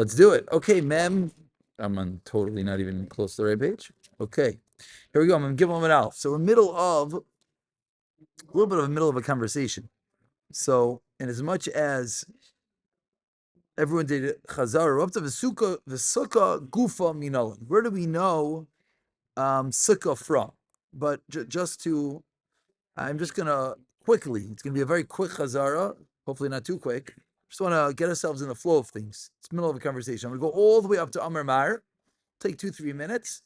Let's do it. Okay, mem. I'm on totally not even close to the right page. Okay, here we go. I'm gonna give them an alf. So we're a little bit of a middle of a conversation. So, in as much as everyone did chazara up to the sukkah gufa minalan. Where do we know sukkah from? But just to, I'm just gonna quickly. It's gonna be a very quick chazara. Hopefully not too quick. Just want to get ourselves in the flow of things. It's the middle of a conversation. I'm gonna go all the way up to Amar Mar. Take 2-3 minutes.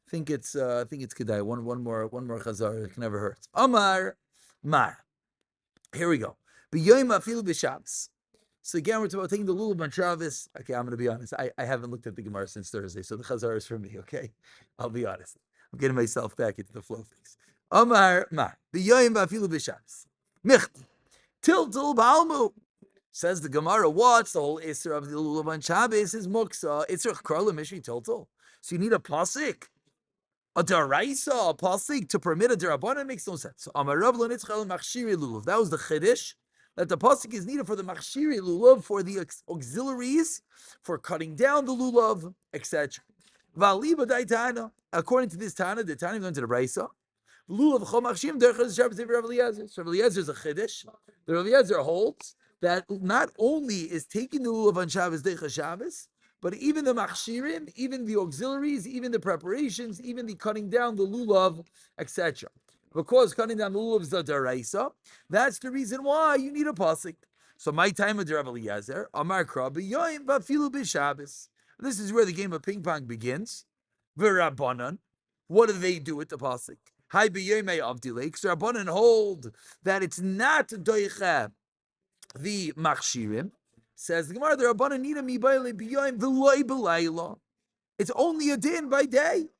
I think it's kedai. One more chazara. It can never hurt. Amar Mar. Here we go. B'yoyim afilu b'Shabbos. So again, we're talking about taking the lulav on Shabbos. Okay, I'm going to be honest. I haven't looked at the Gemara since Thursday, so the chazar is for me. Okay, I'll be honest. I'm getting myself back into the flow of things. Amar Mar b'yoyim afilu b'Shabbos. Micht tiltul b'almu. Says the Gemara. What's the whole Isser of the lulav on Shabbos is muksa. Isser karla mishri tiltul. So you need a pasik. A daraisa, a pasik to permit a derabbanan makes no sense. So Amar Rav lo nitzchel machshiri lulav. That was the chiddush, that the pasuk is needed for the machshiri lulav, for the auxiliaries, for cutting down the lulav, etc. V'aliba daitana. According to this Tana, the Tana going to the Braisa. Lulav chol machshim derechaz Shabbos Rav Eliezer. So Rav Eliezer is a chiddush. The Rav Eliezer holds that not only is taking the lulav on Shabbos derechaz Shabbos, but even the machshirim, even the auxiliaries, even the preparations, even the cutting down the lulav, etc. Because cutting down the lulav is a daraisa, that's the reason why you need a pasuk. So my time of Rav Eliezer, Amar Kra b'yoyim b'afilu b'Shabbos. This is where the game of ping pong begins. V'Rabbanan, what do they do with the pasuk? Hi b'yoyim avdilei. Because Rabbanan hold that it's not doicha the machshirim. Says the Gemara, the Rabbanan nida mibayle b'yoyim v'loy b'layla. It's only a din by day.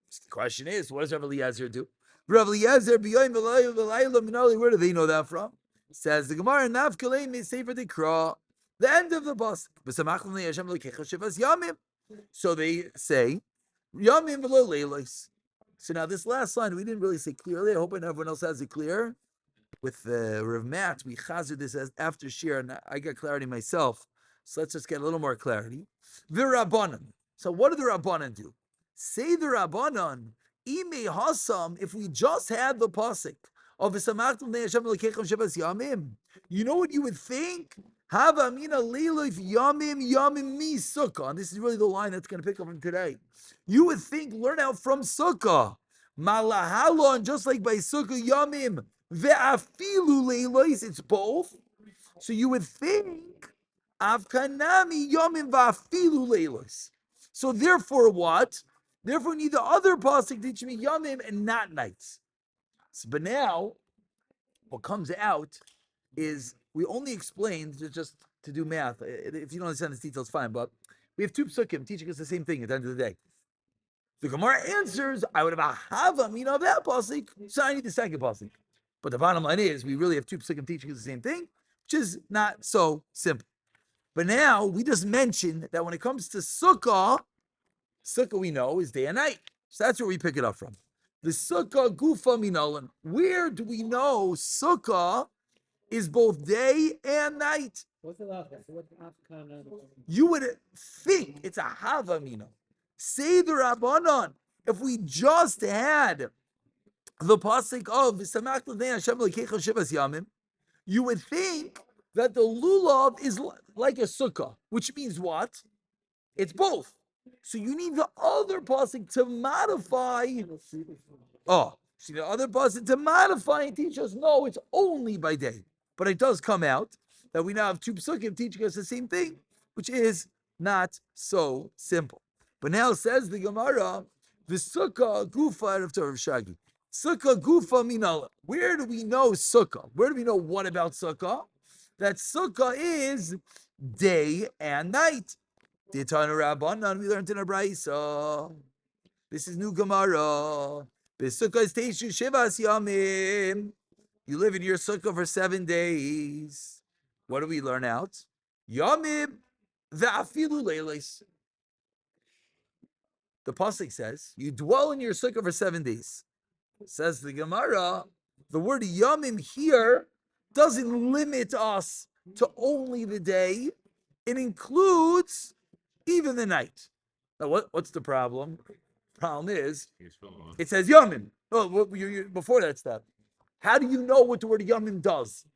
So the question is, what does Rav Eliezer do? Rav Eliezer b'yoyim v'loy b'layla minali. Where do they know that from? Says the Gemara, Nav kalei me sefer dekra. The end of the pasuk. B'samachlim le'Hashem l'kecha shivas yamim. So they say yamim v'lo leilos. So now this last line we didn't really say clearly. I hope everyone else has it clear. With Rav Matt, we chazir this as after shir, and I got clarity myself. So let's just get a little more clarity. The Rabbanan. So what do the Rabbanan do? Say the Rabbanan, ime hasam, if we just had the pasuk of v'samachtum ne'Hashem l'kechem shevas yamim, you know what you would think? Hava amina leilif yamim mi sukkah. And this is really the line that's going to pick up from today. You would think, learn out from sukkah. Malahalon, just like by sukkah yamim, ve'afilu leilos, it's both. So you would think, avkanami yamim va'afilu leilos. So therefore what? Therefore need the other pasuk teach me yamim and not nights. So, but now, what comes out is we only explained just to do math. If you don't understand this details, fine. But we have two psukim teaching us the same thing at the end of the day. The Gemara answers, I would have a hava mina of that pasuk, so I need the second pasuk. But the bottom line is, we really have two psukim teaching us the same thing, which is not so simple. But now we just mentioned that when it comes to sukkah we know is day and night. So that's where we pick it up from. The sukkah gufa minalan. Where do we know sukkah is both day and night? What's the last one? You would think it's a havamina. Say the Rabbanan, if we just had the pasuk of V'samach l'nei Hashem l'kecha shivas yamim, you would think that the lulav is like a sukkah, which means what? It's both. So you need the other pasuk to modify. Oh, see the other pasuk to modify and teach us. No, it's only by day. But it does come out that we now have two psukim teaching us the same thing, which is not so simple. But now says the Gemara, the sukkah gufa of Torah Shagi. Sukkah gufa minala. Where do we know sukkah? Where do we know what about sukkah? That sukkah is day and night. The Tana Rabbanan, we learned in a Braisa. This is new Gemara. The sukkah is teishu shivas yamim. You live in your sukkah for 7 days. What do we learn out? Yamim ve'afilu leilos. The pasuk says you dwell in your sukkah for 7 days. Says the Gemara, the word yamim here doesn't limit us to only the day. It includes even the night. Now, what's the problem? Problem is, it says yomim. Oh, before that step, how do you know what the word yomim does?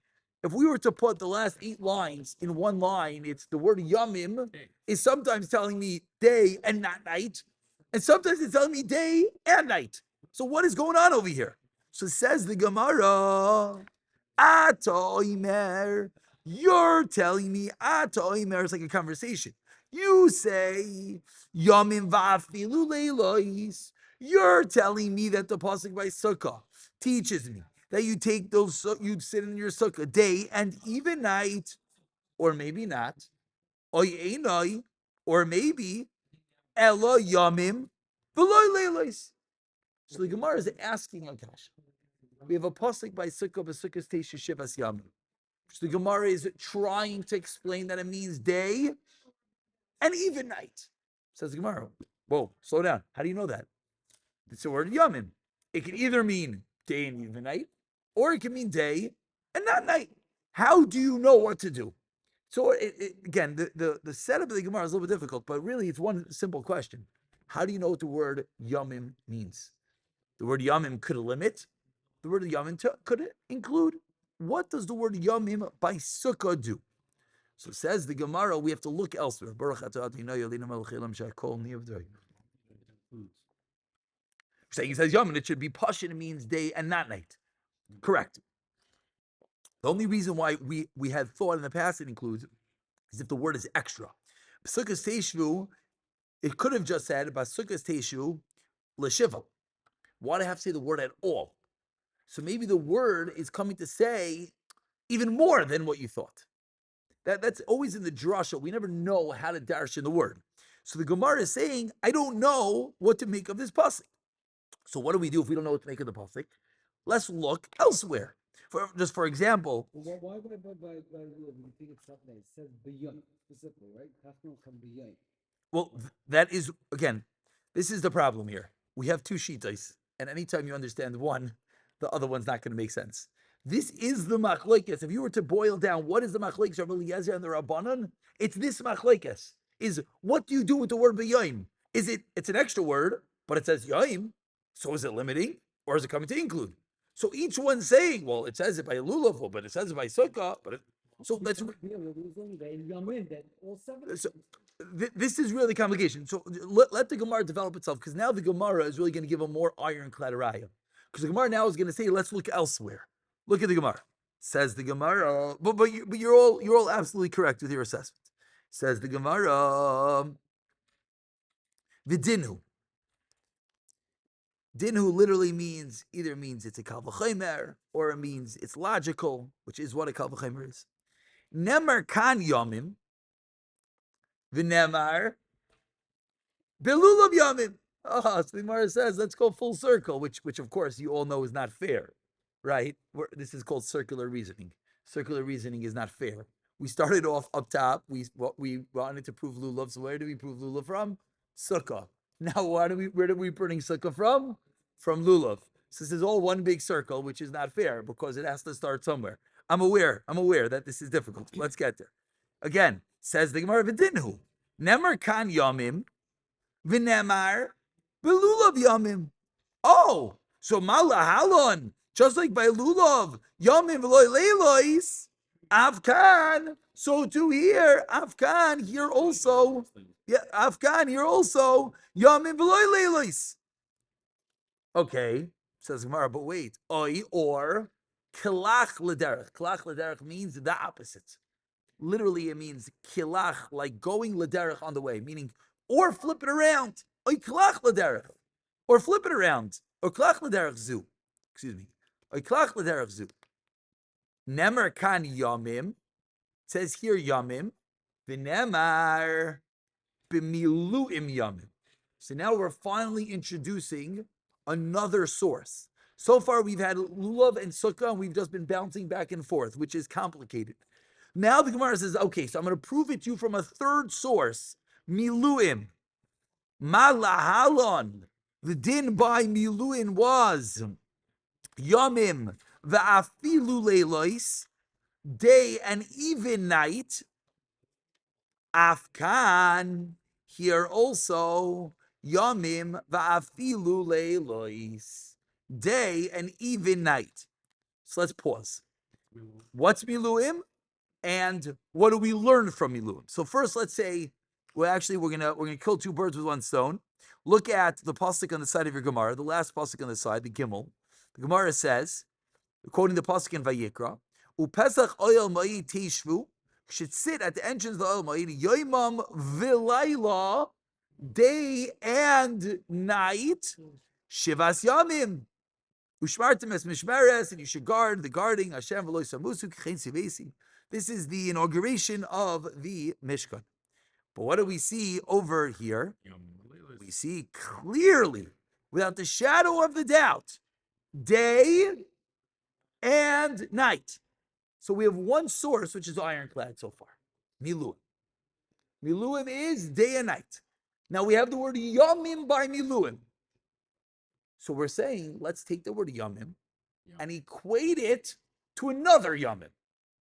If we were to put the last 8 lines in one line, it's the word yomim is sometimes telling me day and not night, and sometimes it's telling me day and night. So what is going on over here? So says the Gemara, Atoimer, you're telling me Atoimer is like a conversation. You say Yomim va'afilu leilois. You're telling me that the pasuk by Sukkah teaches me that you take those, you sit in your sukkah day and even night, or maybe not, or maybe ella yamim v'loy leilos. So the Gemara is asking Akash. We have a pasuk by Sukkah, B'Sukkah's Teisha Shivas Yamim. So the Gemara is trying to explain that it means day and even night. Says the Gemara. Whoa, slow down. How do you know that? It's the word yamim. It can either mean day and even night, or it can mean day and not night. How do you know what to do? So again, the setup of the Gemara is a little bit difficult, but really it's one simple question. How do you know what the word yamim means? The word yamim could limit. The word yamim could include. What does the word yamim by sukkah do? So says the Gemara, we have to look elsewhere. Saying he says yamin, it should be pashin, it means day and not night. Correct. The only reason why we had thought in the past it includes is if the word is extra. B'sukkahs teishvu, it could have just said b'sukkahs teishvu l'shiva. Why do I have to say the word at all? So maybe the word is coming to say even more than what you thought. That's always in the drasha. We never know how to darshan the word. So the Gemara is saying, I don't know what to make of this pasuk. So what do we do if we don't know what to make of the pasuk? Let's look elsewhere. For example, Well, why would I by rule? You think it's something that says b'yom specifically, right? Kafno come b'yom. well, that is again, this is the problem here. We have 2 shitas, and anytime you understand one, the other one's not going to make sense. This is the machlekes. If you were to boil down, what is the machlekes of Eliezer and the Rabbanan? It's this machlekes. Is what do you do with the word b'yom? It's an extra word, but it says yom. So is it limiting, or is it coming to include? So each one's saying, well, it says it by lulav, but it says it by sukkah. So let's. So this is really complication. So let the Gemara develop itself, because now the Gemara is really going to give a more ironclad raya. Because the Gemara now is going to say, let's look elsewhere. Look at the Gemara. Says the Gemara, but you're all absolutely correct with your assessment. Says the Gemara, vidinu. Dinhu literally means it's a kal v'chomer, or it means it's logical, which is what a kal v'chomer is. Nemar kan yomim, v'nemar belulav yomim. So the Gemara says, let's go full circle, which of course you all know is not fair, right? This is called circular reasoning. Circular reasoning is not fair. We started off up top. We wanted to prove lulav. So where do we prove lulav from? Sukkah. Now, where do we bring sukkah from? From lulav. So this is all one big circle, which is not fair because it has to start somewhere. I'm aware that this is difficult. Let's get there. Again, says the Gemara v'dinhu. Nemar kan yomim, v'nemar belulav yomim. Oh, so malahalon, just like by lulav, yomim v'loy leilois, avkan. So to here, avkan here also. Yeah, Afghan here also. Yamim v'loy leilos. Okay, says Gemara, but wait. Oi or kilach lederech. Kilach lederech means the opposite. Literally, it means kilach, like going lederech on the way, meaning or flip it around. Oi kilach lederech, or flip it around. Or kilach lederech zu. Excuse me. Oi kilach lederech zu. Nemer kan yamim. It says here yamim. V'nemar. So now we're finally introducing another source. So far we've had lulav and sukkah, and we've just been bouncing back and forth, which is complicated. Now the Gemara says, okay, so I'm going to prove it to you from a third source, miluim. Malahalon. The din by miluim was yamim va'afilu leilois, day and even night. Afkan. Here also, yamim va'afilu leilois, day and even night. So let's pause. What's miluim, and what do we learn from miluim? So first, let's say, we're gonna kill two birds with one stone. Look at the pasuk on the side of your Gemara, the last pasuk on the side, the Gimel. The Gemara says, quoting the pasuk in Vayikra, "Upesach oyel ma'i tishvu," should sit at the entrance of the oyel ma'i yoimam v'layla, day and night, shivas yamim. Ushmartim es mishmeres, and you should guard the guarding. Hashem v'lo samusu k'chein sivesi. This is the inauguration of the Mishkan. But what do we see over here? We see clearly, without the shadow of the doubt, day and night. So we have one source, which is ironclad so far. Miluim. Miluim is day and night. Now we have the word yamim by miluim. So we're saying, let's take the word yamim and equate it to another yamim.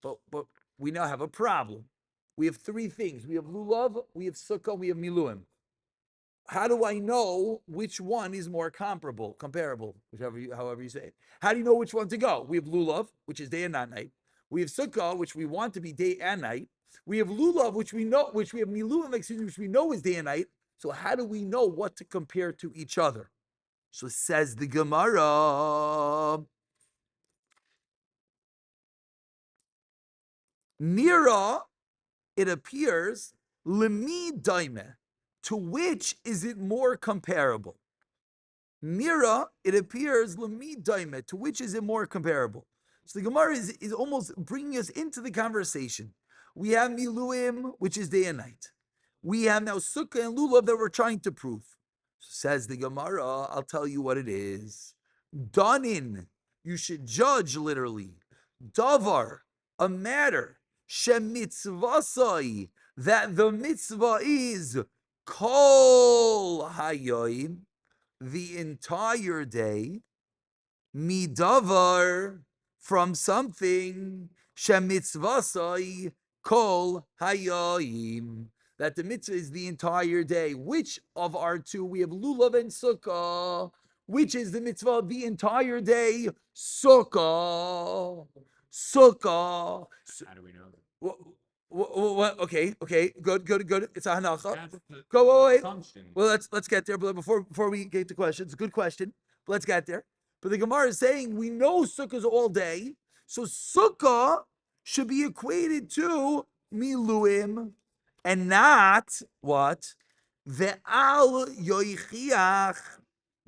But we now have a problem. We have three things. We have lulav, we have sukkah, we have miluim. How do I know which one is more comparable, however you say it? How do you know which one to go? We have lulav, which is day and not night. We have sukkah, which we want to be day and night. We have lulav, which we have miluim, which we know is day and night. So how do we know what to compare to each other? So says the Gemara, Nira, it appears, lemi daime, to which is it more comparable? Nira, it appears, lemi daime, to which is it more comparable? So the Gemara is almost bringing us into the conversation. We have miluim, which is day and night. We have now sukkah and lulav that we're trying to prove. Says the Gemara, I'll tell you what it is. Danin, you should judge literally. Davar, a matter. Shemitzvasai, that the mitzvah is kol hayoim, the entire day. Midavar, from something. Shemitzvasai, kol hayoim, that the mitzvah is the entire day. Which of our two? We have lulav and sukkah. Which is the mitzvah the entire day? Sukkah. Sukkah. How do we know that? What? Okay. Good. It's a hanacha. Go wait. Well, let's get there. But before we get to questions, good question. But let's get there. But the Gemara is saying we know sukkah is all day, so sukkah should be equated to miluim, and not what? Ve'al yoichiach.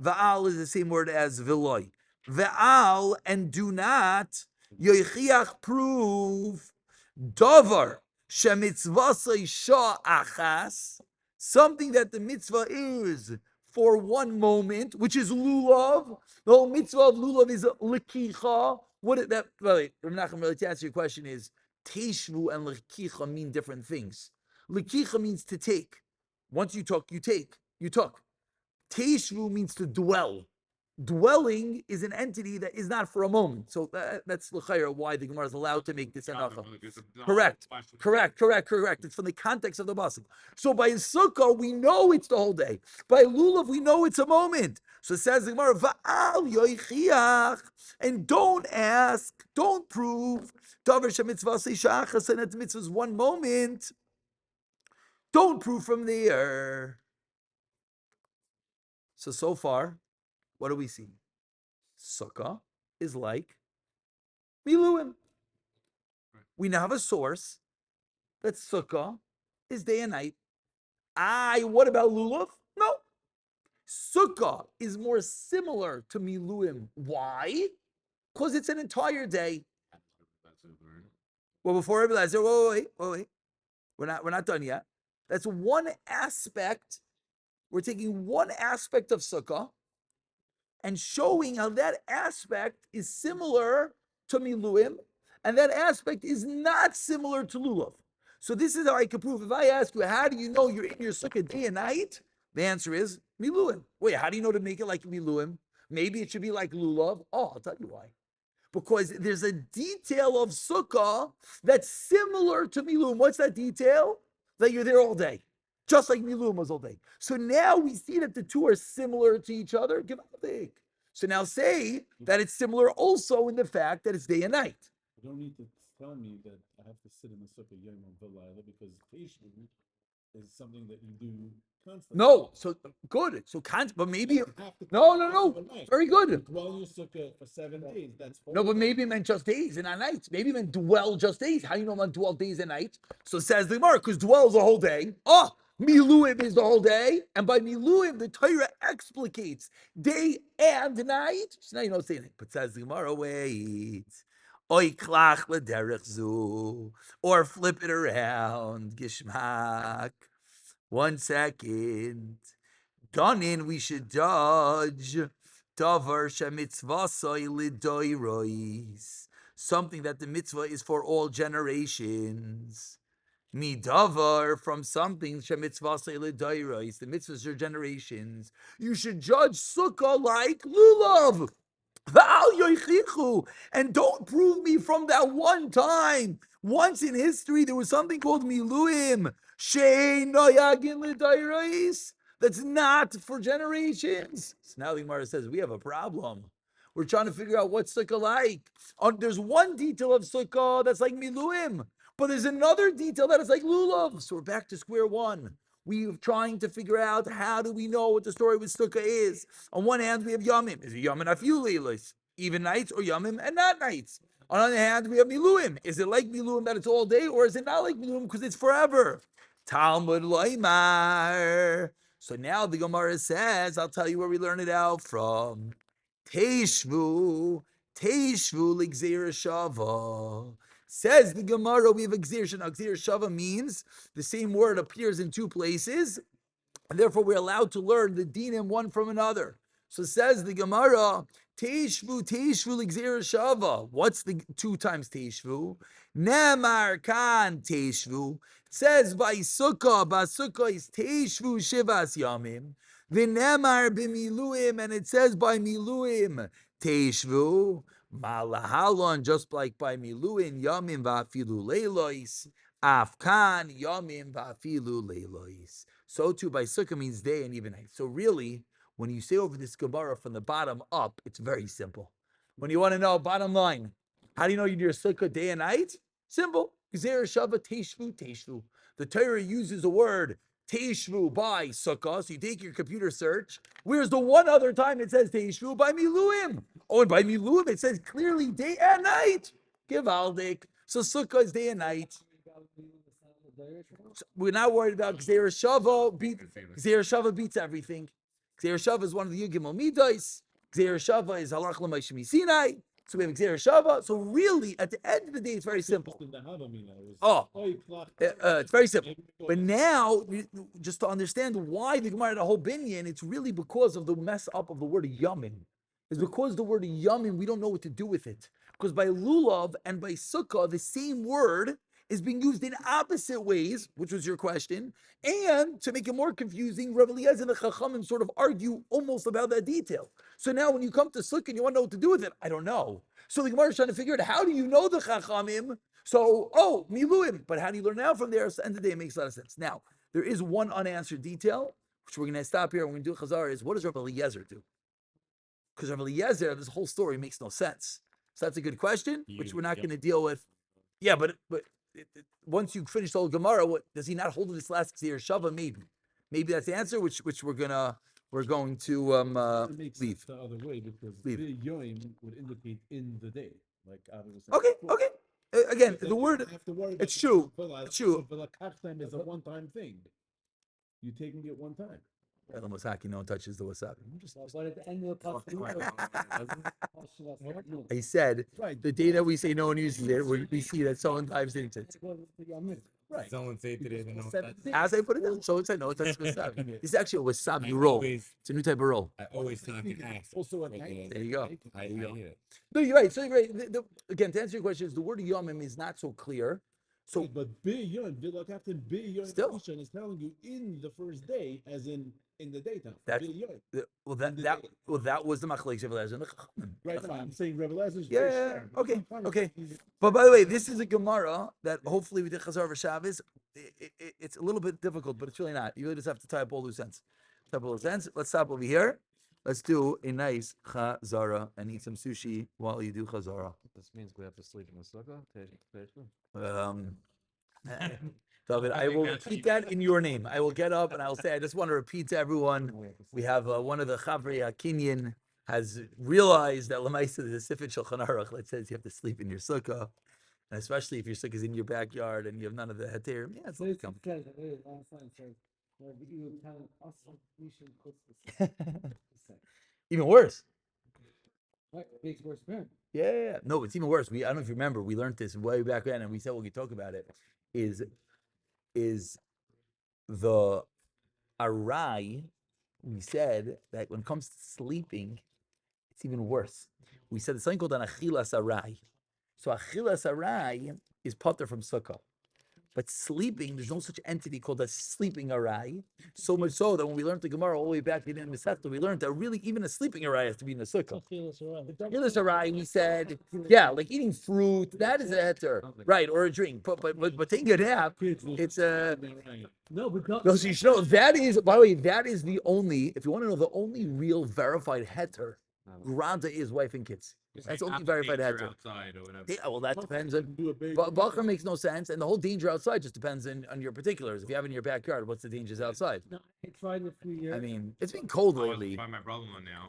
Ve'al is the same word as veloy. Ve'al, and do not, yoichiach, prove, davar, shemitzvasai sha'achas, something that the mitzvah is for one moment, which is lulav. The whole mitzvah of lulav is lekicha. What that, really, Rav really, to answer your question is, teshvu and lekicha mean different things. Lekicha means to take. Once you took, you take. You took. Teshvu means to dwell. Dwelling is an entity that is not for a moment. So that's l'chayra why the Gemara is allowed to make this hanacha. Correct. It's from the context of the pasuk. So by sukkah we know it's the whole day. By lulav we know it's a moment. So it says the Gemara, va'al yoichiach, and don't ask, don't prove davar shemitzvah seishachas, and that the mitzvah is one moment. Don't prove from there. So far, what do we see? Sukkah is like miluim. We now have a source that sukkah is day and night. What about lulav? No. Sukkah is more similar to miluim. Why? Because it's an entire day. Well, before I realize, wait. We're not done yet. That's one aspect. We're taking one aspect of sukkah and showing how that aspect is similar to miluim, and that aspect is not similar to lulav. So this is how I can prove. If I ask you, how do you know you're in your sukkah day and night? The answer is miluim. Wait, how do you know to make it like miluim? Maybe it should be like lulav. Oh, I'll tell you why. Because there's a detail of sukkah that's similar to miluim. What's that detail? That you're there all day. just like Miluim was all day. So now we see that the two are similar to each other. Gewaltig. So now say that it's similar also in the fact that it's day and night. You don't need to tell me that I have to sit in the sukkah yom v'layla because Teshuvah is something that you do constantly. No, so good. So can't, but maybe You have to no. Very You good. dwell in your sukkah for 7 days. That's No, but maybe it meant just days and not nights. Maybe it meant dwell just days. How do you know about dwell days and nights? So says the Gemara, because dwell is the whole day. Oh, miluim is the whole day, and by miluim the Torah explicates day and night. So now you know saying it. But says the Gemara, wait. Oy klach lederech zu, or flip it around. Gishmak. 1 second. Donin, we should judge davar shemitzvasai lidoirois, something that the mitzvah is for all generations. Midavar, from something shemitzvasai lidoirois, the mitzvahs are generations. You should judge sukkah like lulav. And don't prove me from that one time. Once in history, there was something called miluim. That's not for generations. So now the Gemara says, we have a problem. We're trying to figure out what's sukkah like. There's one detail of sukkah that's like miluim, but there's another detail that is like lulav. So we're back to square one. We're trying to figure out how do we know what the story with sukkah is. On one hand, we have yamim. Is it yamim afiu leilos, even nights, or yamim and not nights? On the other hand, we have miluim. Is it like miluim that it's all day, or is it not like miluim because it's forever? Talmud loymar. So now the Gemara says, I'll tell you where we learn it out from. Teishvu l'gzeira shava. Says the Gemara, we have a gzeira shava. Gzeira shava means the same word appears in two places, and therefore we're allowed to learn the dinim one from another. So says the Gemara, Teishvu l'gzeira shava. What's the 2 times Teishvu? Nemar kan Teishvu. It says by Sukkah is Teishvu Shivas Yamim. V'nemar b'miluim, and it says by miluim Teishvu. Malahalon, just like by miluim Yamim v'afilu leilois. Afkan Yamim v'afilu leilois. So too by Sukkah means day and even night. So really, when you say over this Gemara from the bottom up, it's very simple. When you want to know bottom line, how do you know you do your Sukkah day and night? Simple. Gzeira shava teishvu. The Torah uses a word teishvu by Sukkah. So you take your computer search. Where's the one other time it says teishvu? By miluim. Oh, and by miluim it says clearly day and night. Givaldik. So Sukkah is day and night. So we're not worried about Gzeira shava. Gzeira shava beats everything. Gzeira shava is one of the Yugimel Midas. Gzeira shava is halach l'maishmi Sinai. So we have Gzeira shava. So really, at the end of the day, it's very simple. It's very simple. But now, just to understand why the Gemara had a whole binyan, it's really because of the mess up of the word yamin. It's because the word yamin, we don't know what to do with it. Because by lulav and by sukkah, the same word is being used in opposite ways, which was your question. And to make it more confusing, Rabbi Eliezer and the Chachamim sort of argue almost about that detail. So now when you come to Sukkah and you want to know what to do with it, I don't know. So the Gemara is trying to figure out, how do you know the Chachamim? So, miluim. But how do you learn now from there? So end of the day, it makes a lot of sense. Now, there is one unanswered detail, which we're going to stop here. We're going to do Chazar, is what does Rabbi Eliezer do? Because Rabbi Eliezer, this whole story makes no sense. So that's a good question, which we're not going to deal with. Yeah, but once you finish the whole Gemara, what does he not hold this last Gzeira shava? Maybe that's the answer, which we're going to leave. The other way, because the yoim would indicate in the day, like Avi was saying. Okay. Again, so the word, it's true. It's true. So the is a one-time thing. You taking it one time. El Masaki, no one touches the wasabi. But at the end of the I said, the day that we say no one uses it, we see that someone dives into it. Right. Someone say today they know. As I put it down, someone said no, it's wasabi. This is actually a wasabi roll. It's a new type of roll. I always talk and ask. Also at night. There you go. I hear it. No, you're right. So you're right. Again, to answer your question, the word yomim is not so clear. So but Biyon, Captain Biyon Still. Ishan is telling you in the first day, as in the daytime. That's- Biyon. well, In the that day. well, that was the machlekes of Eliezer and the Chachamim. Right, no, I'm saying Rebbe Elazar's Yeah, okay. But by the way, this is a Gemara that hopefully we did Chazar for Shabbos. It's a little bit difficult, but it's really not. You really just have to tie up all loose ends. Tie up all loose ends. Let's stop over here. Let's do a nice Chazara and eat some sushi while you do Chazara. This means we have to sleep in the sukkah. David, I will repeat that in your name. I will get up and I will say, I just want to repeat to everyone, we have one of the Chavrei Kinyan has realized that Lamaisa, the Sifit Shulchan Aruch that says you have to sleep in your sukkah, and especially if your sukkah is in your backyard and you have none of the heter. Yeah, it's So like it says, last line says, you tell us we should cook this. even worse. Right, makes worse for him. Yeah. No, it's even worse. I don't know if you remember, we learned this way back then, and we said when we talk about it, is the arai. We said that when it comes to sleeping, it's even worse. We said it's something called an achilas arai. So achilas arai is potter from sukkah. But sleeping, there's no such entity called a sleeping arai. So much so that when we learned the Gemara all the way back in Masechta, we learned that really even a sleeping arai has to be in the sukkah. Achilas arai, we said, yeah, like eating fruit, that is a heter, right, or a drink. But taking a nap, it's a. No, but No, so you should know that is. By the way, that is the only. If you want to know the only real verified heter, granda is wife and kids. That's the only verified heter. outside or whatever. Yeah, well, that depends on. Bacher makes no sense, and the whole danger outside just depends on your particulars. If you have it in your backyard, what's the dangers outside? No, I tried it a few years. I mean, it's been cold I was lately. by my brother-in-law now.